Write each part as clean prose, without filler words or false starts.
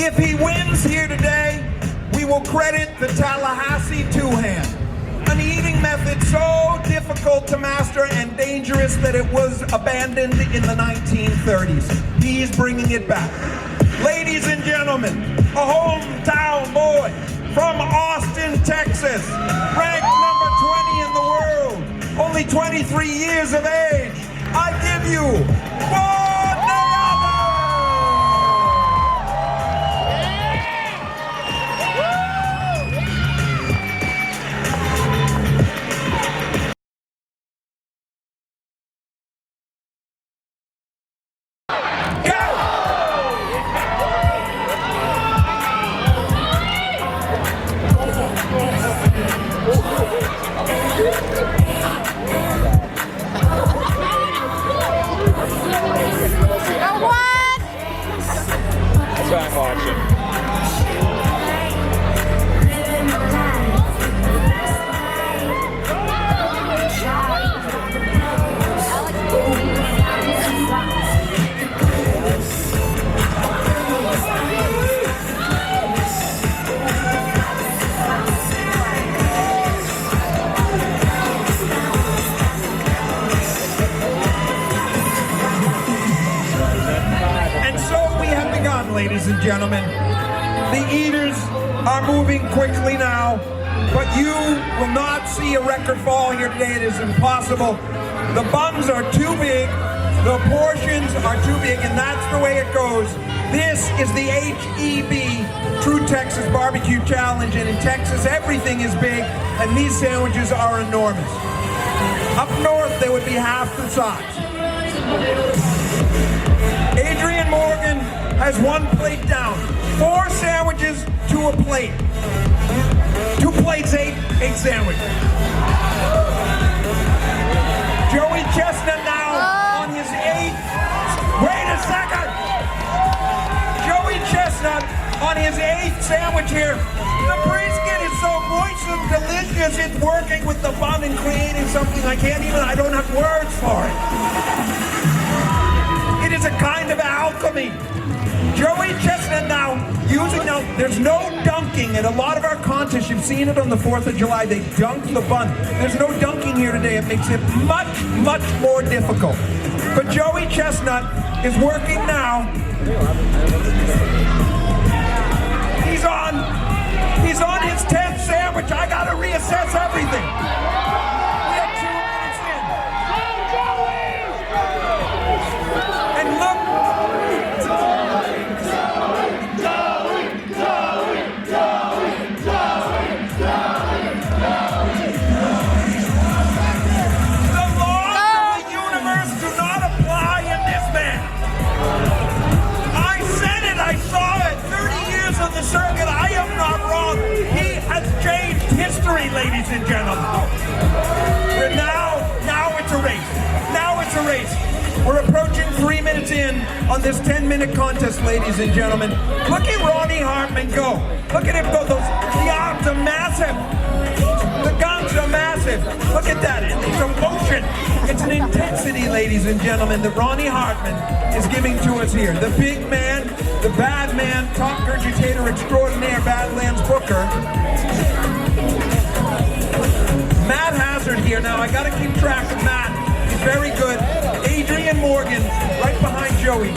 If he wins here today, we will credit the Tallahassee two-hand, an eating method so difficult to master and dangerous that it was abandoned in the 1930s. He's bringing it back. Ladies and gentlemen, a hometown boy from Austin, Texas, ranked number 20 in the world, only 23 years of age. I give you ladies and gentlemen. The eaters are moving quickly now, but you will not see a record fall here today. It is impossible. The buns are too big, the portions are too big, and that's the way it goes. This is the HEB, True Texas Barbecue Challenge, and in Texas everything is big, and these sandwiches are enormous. Up north they would be half the size. Adrian Morgan has one plate down. 4 sandwiches to a plate. 2 plates, 8 sandwiches. Joey Chestnut now on his 8th. Wait a second! Joey Chestnut on his 8th sandwich here. The brisket is so moist and delicious, it's working with the bun and creating something I don't have words for it. It is a kind of alchemy. Joey Chestnut there's no dunking at a lot of our contests. You've seen it on the 4th of July. They dunk the bun. There's no dunking here today. It makes it much, much more difficult. But Joey Chestnut is working now. He's on his 10th sandwich. I gotta reassess everything. We have 2 minutes in. And look. The circuit, I am not wrong. He has changed history, ladies and gentlemen. But now it's a race. Now it's a race. We're approaching 3 minutes in on this 10-minute contest, ladies and gentlemen. Look at Ronnie Hartman go. Look at him go. The arms are massive. The guns are massive. Look at that. It's emotion. It's an intensity, ladies and gentlemen, that Ronnie Hartman is giving to us here. The big man, the bad man, top agitator extraordinaire, Badlands Booker. Matt Hazard here. Now, I got to keep track of Matt. He's very good. Adrian Morgan, right behind Joey.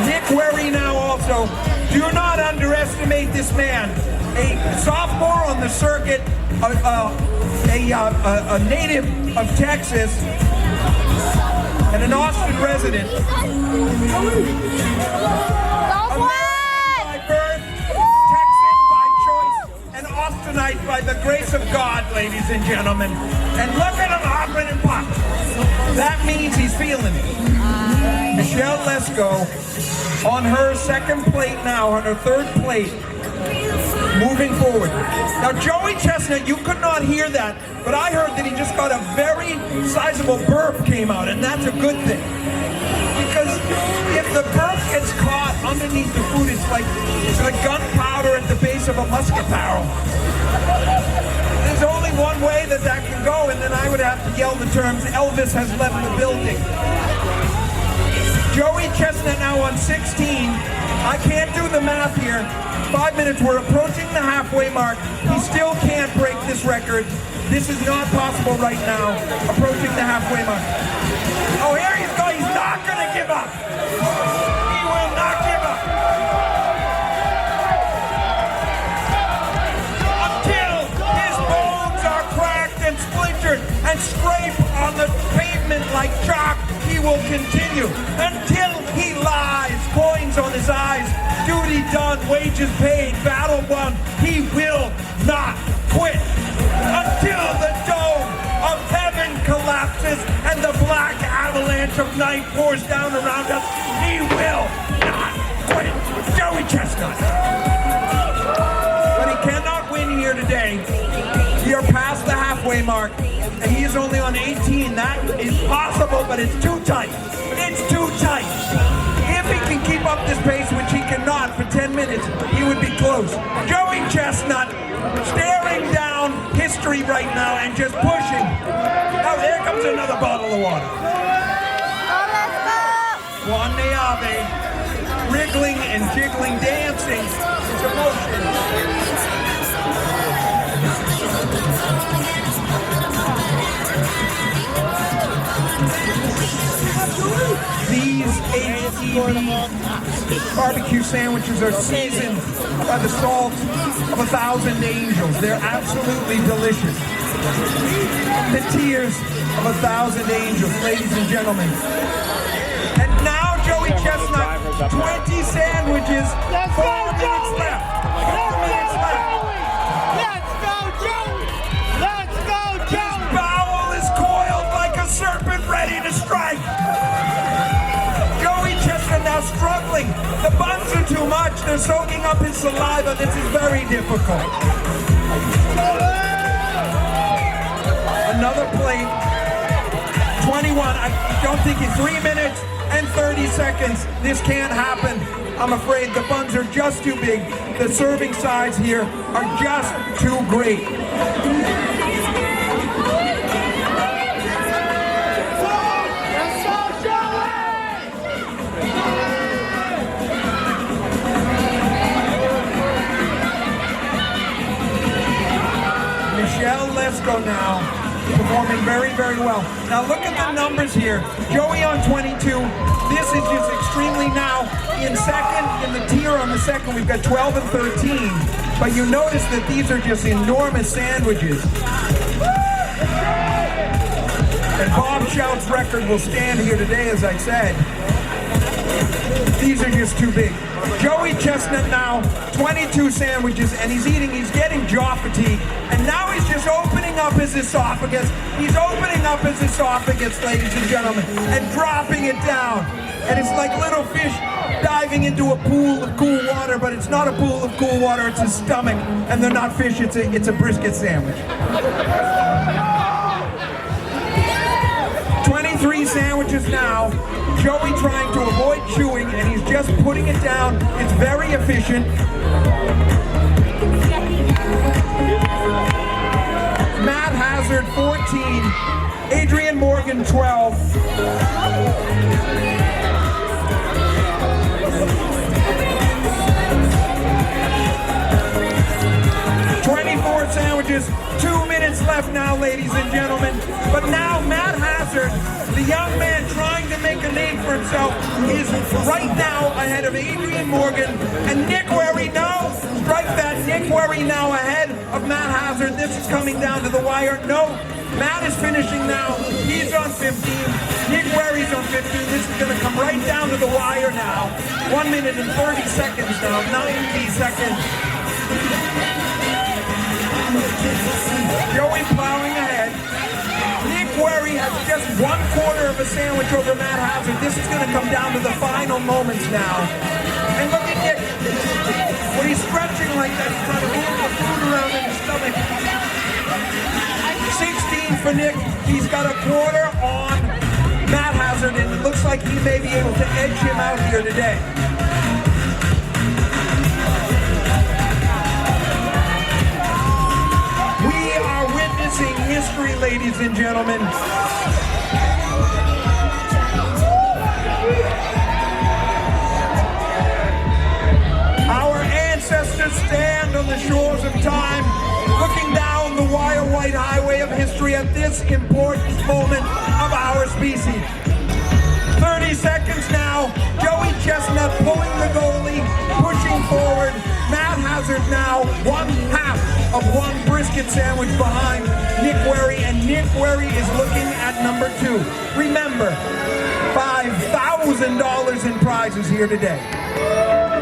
Nick Werry now also. Do not underestimate this man. A sophomore on the circuit, a native of Texas, and an Austin resident. American by birth, Texan by choice, and Austinite by the grace of God, ladies and gentlemen. And look at him hopping and popping. That means he's feeling it. Michelle Lesko on her 2nd plate now, on her 3rd plate, moving forward. Now, Joey Chestnut, you could not hear that, but I heard that he just got a very sizable burp came out, and that's a good thing. Because if the burp gets caught underneath the food, it's like gunpowder at the base of a musket barrel. There's only one way that can go, and then I would yell the terms, Elvis has left the building. Joey Chestnut now on 16. I can't do the math here. 5 minutes, we're approaching the halfway mark. He still can't break this record. This is not possible right now, approaching the halfway mark. Oh, here he's going, he's not gonna give up. He will not give up. Until his bones are cracked and splintered and scrape on the pavement like chalk, he will continue. Until he lies, coins on his eyes, duty done, wages paid, battle won, he will not quit. Until the dome of heaven collapses and the black avalanche of night pours down around us, he will not quit. Joey Chestnut. But he cannot win here today. We are past the halfway mark, and he is only on 18. That is possible, but it's too tight. It's too tight. If he can keep up this pace, which he cannot for 10 minutes, he would be close. Joey Chestnut staring down history right now and just pushing. Oh, there comes another bottle of water. Juan HEB, wriggling and jiggling, dancing. It's emotion. These HEB barbecue sandwiches are seasoned by the salt of 1,000 angels. They're absolutely delicious. The tears of 1,000 angels, ladies and gentlemen. And now Joey Chestnut, 20 sandwiches, 4 minutes left. 4 minutes left. Let's go, Joey! Let's go, Joey! His bowel is coiled like a serpent ready to strike. Joey Chestnut now struggling. The buns are too much. They're soaking up his saliva. This is very difficult. Another plate. 21. I don't think in 3 minutes and 30 seconds this can't happen. I'm afraid the buns are just too big. The serving size here are just too great. Michelle Lesko now, performing very, very well. Now look at the numbers here. Joey on 22. This is just extremely now in second, in the tier on the second, we've got 12 and 13. But you notice that these are just enormous sandwiches. And Bob Shout's record will stand here today, as I said. These are just too big. Joey Chestnut now, 22 sandwiches, and he's getting jaw fatigue. And now he's just opening up his esophagus. He's opening up his esophagus, ladies and gentlemen, and dropping it down. And it's like little fish diving into a pool of cool water, but it's not a pool of cool water, it's his stomach. And they're not fish, it's a brisket sandwich. 23 sandwiches now. Joey trying to avoid chewing, and he's just putting it down. It's very efficient. Matt Hazard, 14. Adrian Morgan, 12. Sandwiches, 2 minutes left now, ladies and gentlemen. But now Matt Hazard, the young man trying to make a name for himself, is right now ahead of Adrian Morgan. And Nick Wherry now, strike that, Nick Wherry now ahead of Matt Hazard. This is coming down to the wire. No, Matt is finishing now. He's on 15. Nick Wherry's on 15. This is going to come right down to the wire now. 1 minute and 30 seconds now, 90 seconds. Joey plowing ahead. Nick Wherry has just 1/4 of a sandwich over Matt Hazard. This is going to come down to the final moments now. And look at Nick. When he's stretching like that, he's trying to move the food around in his stomach. 16 for Nick. He's got 1/4 on Matt Hazard, and it looks like he may be able to edge him out here today. history, ladies and gentlemen. Our ancestors stand on the shores of time, looking down the wire white highway of history at this important moment of our species. 30 seconds now. Joey Chestnut pulling the goalie, pushing forward. Matt Hazard now one half of one brisket sandwich behind Nick Werry, and Nick Werry is looking at number 2. Remember, $5,000 in prizes here today.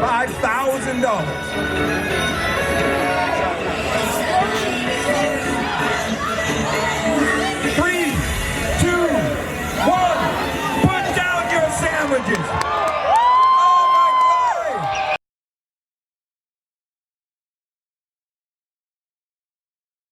$5,000.